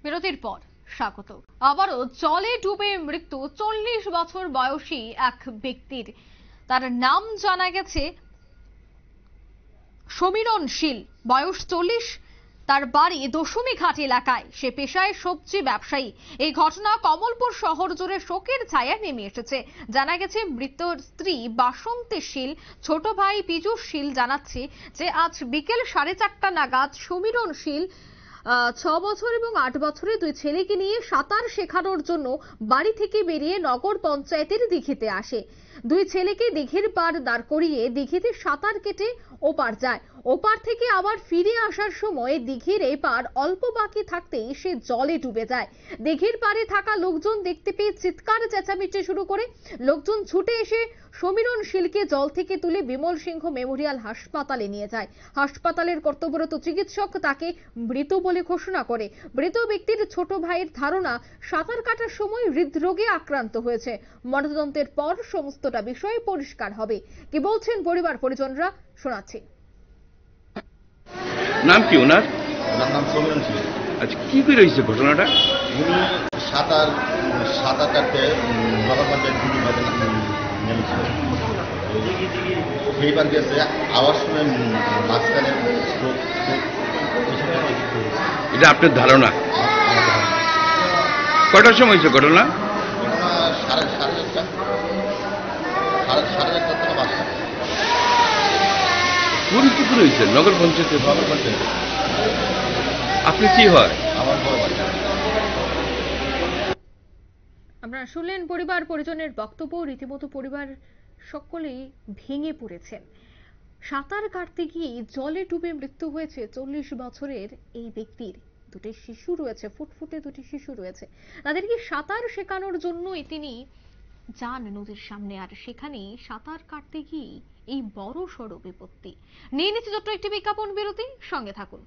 বিরতির পর স্বাগত। আবারও জলে ডুবে মৃত্যু 40 বছর বয়সী এক ব্যক্তির। তার নাম জানা গেছে সমীরণ শীল, বয়স 40। তার বাড়ি দশমীঘাট এলাকায়। সে পেশায় সবজি ব্যবসায়ী। এই ঘটনা কমলপুর শহর জুড়ে শোকের ছায়া নেমে এসেছে। জানা গেছে মৃতের স্ত্রী বাসন্তী শীল, ছোট ভাই পীযূষ শীল জানাচ্ছে যে আজ বিকেল 4:30 নাগাদ সমীরণ শীল 6 বছর এবং 8 বছরের দুই ছেলেকে নিয়ে সাঁতার শেখানোর জন্য বাড়ি থেকে বেরিয়ে নগর পঞ্চায়েতের দিঘিতে আসে। দুই ছেলেকে দিঘির পার দাঁড় করিয়ে দিঘিতে সাঁতার কেটে ওপার যায়। ওপার থেকে আবার ফিরে আসার সময় দিঘির এপার অল্প বাকি থাকতেই সে জলে ডুবে যায়। দিঘির পারে থাকা লোকজন দেখতে পেয়ে চিৎকার চেঁচামেচি শুরু করে। লোকজন ছুটে এসে সমীরণ শীলকে জল থেকে তুলে বিমল সিংহ মেমোরিয়াল হাসপাতালে নিয়ে যায়। হাসপাতালের কর্তব্যরত চিকিৎসক তাকে মৃত বলে ঘোষণা করে। মৃত ব্যক্তির ছোট ভাইয়ের ধারণা সাঁতার কাটার সময় হৃদরোগে আক্রান্ত হয়েছে। ময়নাতদন্তের পর সমস্তটা বিষয় পরিষ্কার হবে। কি বলছেন পরিবার পরিজনরা, শোনাচ্ছি। নাম কি ওনার? নাম সমীরণ শীল। আচ্ছা, কি করে হয়েছে ঘটনাটা? উনি সাঁতার কাটতে নগর পঞ্চায়েত নেমেছিল। সেইবার গেছে আওয়াজ শুনে মাঝখানে এটা আপনার ধারণা? কটার সময় হয়েছে ঘটনা? সাড়ে 4:30 থেকে 5টা। কোন পুকুরে হয়েছে? নগর পঞ্চায়েতে? নগর পঞ্চায়েত। আপনি কি হয়? আমার বড় ভাই। আপনারা শুনলেন পরিবার পরিজনের বক্তব্য। রীতিমতো পরিবার সকলেই ভেঙে পড়েছেন। সাঁতার কাটতে গিয়ে জলে ডুবে মৃত্যু হয়েছে 40 বছরের এই ব্যক্তির। দুটি শিশু রয়েছে, ফুটফুটে দুটি শিশু রয়েছে। তাদেরকে সাঁতার শেখানোর জন্যই তিনি যান নদীর সামনে, আর সেখানে সাঁতার কাটতে গিয়ে এই বড় সড় বিপত্তি। নিয়ে নিচ্ছে ছোট্ট একটি বিজ্ঞাপন বিরতি, সঙ্গে থাকুন।